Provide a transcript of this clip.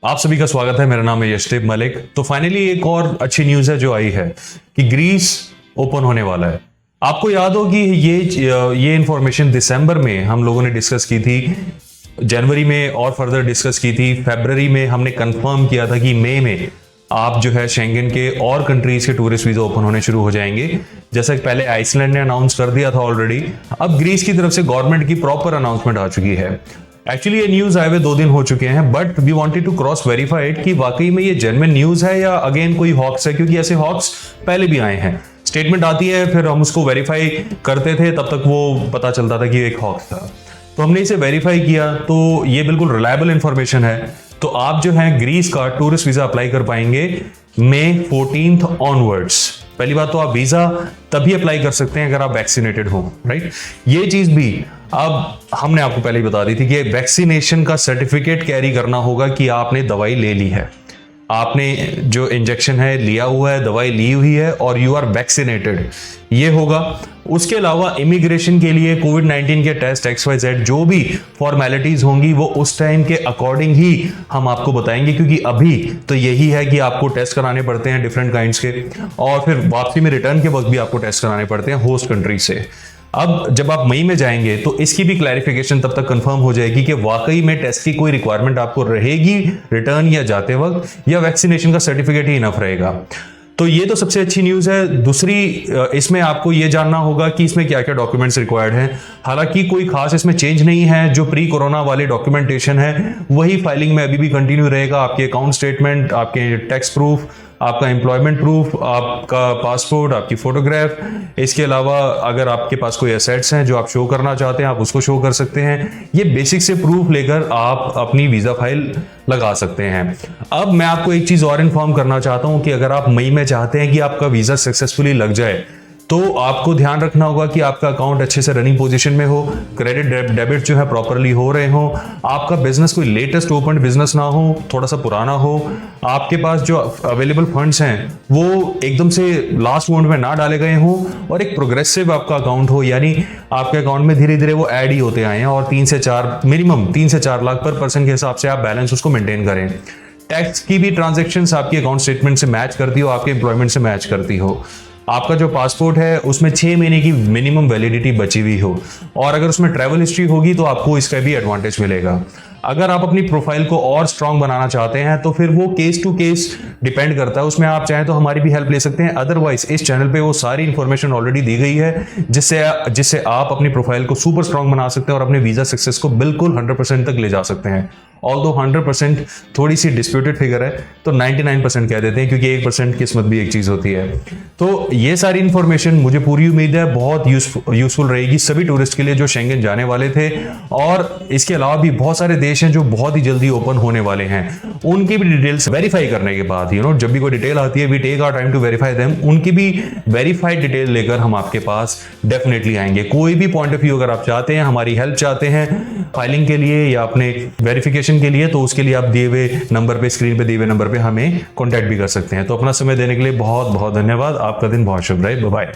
आप सभी का स्वागत है। मेरा नाम है यशदेव मलिक। तो फाइनली एक और अच्छी न्यूज है जो आई है कि ग्रीस ओपन होने वाला है। आपको याद हो कि ये इंफॉर्मेशन दिसंबर में हम लोगों ने डिस्कस की थी, जनवरी में और फर्दर डिस्कस की थी, फरवरी में हमने कंफर्म किया था कि मई में आप जो है शेंगन के और कंट्रीज के टूरिस्ट वीजा ओपन होने शुरू हो जाएंगे। जैसा कि पहले आइसलैंड ने अनाउंस कर दिया था ऑलरेडी, अब ग्रीस की तरफ से गवर्नमेंट की प्रॉपर अनाउंसमेंट आ चुकी है। एक्चुअली ये न्यूज आए हुए 2 दिन हो चुके हैं, but we wanted to cross verify it कि वाकई में ये जेन्युइन न्यूज है या अगेन कोई हॉक्स है, क्योंकि ऐसे हॉक्स पहले भी आए हैं। स्टेटमेंट आती है, फिर हम उसको वेरीफाई करते थे, तब तक वो पता चलता था कि एक हॉक्स था। तो हमने इसे वेरीफाई किया तो ये बिल्कुल रिलायबल इंफॉर्मेशन है। तो आप जो है ग्रीस का टूरिस्ट वीजा अप्लाई कर पाएंगे मई 14 ऑनवर्ड्स। पहली बात तो आप वीजा तभी अप्लाई कर सकते हैं अगर आप वैक्सीनेटेड हो, राइट। ये चीज भी अब हमने आपको पहले ही बता दी थी कि वैक्सीनेशन का सर्टिफिकेट कैरी करना होगा कि आपने दवाई ले ली है, आपने जो इंजेक्शन है लिया हुआ है, दवाई ली हुई है और यू आर वैक्सीनेटेड, ये होगा। उसके अलावा इमिग्रेशन के लिए कोविड-19 के टेस्ट XYZ जो भी फॉर्मेलिटीज होंगी वो उस टाइम के अकॉर्डिंग ही हम आपको बताएंगे, क्योंकि अभी तो यही है कि आपको टेस्ट कराने पड़ते हैं डिफरेंट काइंड्स के, और फिर वापसी में रिटर्न के वक्त भी आपको टेस्ट कराने पड़ते हैं होस्ट कंट्री से। अब जब आप मई में जाएंगे तो इसकी भी क्लैरिफिकेशन तब तक कंफर्म हो जाएगी कि वाकई में टेस्ट की कोई रिक्वायरमेंट आपको रहेगी रिटर्न या जाते वक्त, या वैक्सीनेशन का सर्टिफिकेट ही इनफ रहेगा। तो ये तो सबसे अच्छी न्यूज है। दूसरी, इसमें आपको ये जानना होगा कि इसमें क्या क्या डॉक्यूमेंट्स रिक्वायर्ड हैं। हालांकि कोई खास इसमें चेंज नहीं है, जो प्री कोरोना वाले डॉक्यूमेंटेशन है वही फाइलिंग में अभी भी कंटिन्यू रहेगा। आपके अकाउंट स्टेटमेंट, आपके टैक्स प्रूफ, आपका एम्प्लॉयमेंट प्रूफ, आपका पासपोर्ट, आपकी फोटोग्राफ, इसके अलावा अगर आपके पास कोई एसेट्स हैं जो आप शो करना चाहते हैं आप उसको शो कर सकते हैं। ये बेसिक से प्रूफ लेकर आप अपनी वीजा फाइल लगा सकते हैं। अब मैं आपको एक चीज और इन्फॉर्म करना चाहता हूं कि अगर आप मई में चाहते हैं कि आपका वीजा सक्सेसफुली लग जाए तो आपको ध्यान रखना होगा कि आपका अकाउंट अच्छे से रनिंग पोजीशन में हो, क्रेडिट डेबिट जो है प्रॉपरली हो रहे हो, आपका बिजनेस कोई लेटेस्ट ओपन बिजनेस ना हो, थोड़ा सा पुराना हो, आपके पास जो अवेलेबल फंड्स हैं वो एकदम से लास्ट मोमेंट में ना डाले गए हों, और एक प्रोग्रेसिव आपका अकाउंट हो, यानी आपके अकाउंट में धीरे धीरे वो ऐड ही होते आए हैं, और 3 से 4 मिनिमम 3 से 4 लाख पर पर्सन के हिसाब से आप बैलेंस उसको मेंटेन करें। टैक्स की भी ट्रांजेक्शन्स आपकी अकाउंट स्टेटमेंट से मैच करती हो, आपके एम्प्लॉयमेंट से मैच करती हो। आपका जो पासपोर्ट है उसमें 6 महीने की मिनिमम वैलिडिटी बची हुई हो, और अगर उसमें ट्रैवल हिस्ट्री होगी तो आपको इसका भी एडवांटेज मिलेगा। अगर आप अपनी प्रोफाइल को और स्ट्रांग बनाना चाहते हैं तो फिर वो केस टू केस डिपेंड करता है, उसमें आप चाहें तो हमारी भी हेल्प ले सकते हैं। अदरवाइज इस चैनल पे वो सारी इंफॉर्मेशन ऑलरेडी दी गई है जिससे आप अपनी प्रोफाइल को सुपर स्ट्रांग बना सकते हैं और अपने वीजा सक्सेस को बिल्कुल 100% तक ले जा सकते हैं। ऑल्दो 100% थोड़ी सी डिस्प्यूटेड फिगर है, तो 99% कह देते हैं, क्योंकि 1% किस्मत भी एक चीज होती है। तो ये सारी इंफॉर्मेशन मुझे पूरी उम्मीद है बहुत यूजफुल रहेगी सभी टूरिस्ट के लिए जो शेंगन जाने वाले थे, और इसके अलावा भी बहुत सारे देश हैं जो बहुत ही जल्दी ओपन होने वाले हैं। उनकी भी डिटेल्स वेरीफाई करने के बाद, जब भी कोई डिटेल आती है we take our time to verify them, उनकी भी वेरीफाइड डिटेल लेकर हम आपके पास डेफिनेटली आएंगे। कोई भी पॉइंट ऑफ व्यू अगर आप चाहते हैं, हमारी हेल्प चाहते हैं फाइलिंग के लिए या अपने वेरिफिकेशन के लिए, तो उसके लिए आप दिए हुए नंबर पे, स्क्रीन पे दिए हुए नंबर पे हमें कांटेक्ट भी कर सकते हैं। तो अपना समय देने के लिए बहुत बहुत धन्यवाद। आपका दिन बहुत शुभ रहे। Bye bye.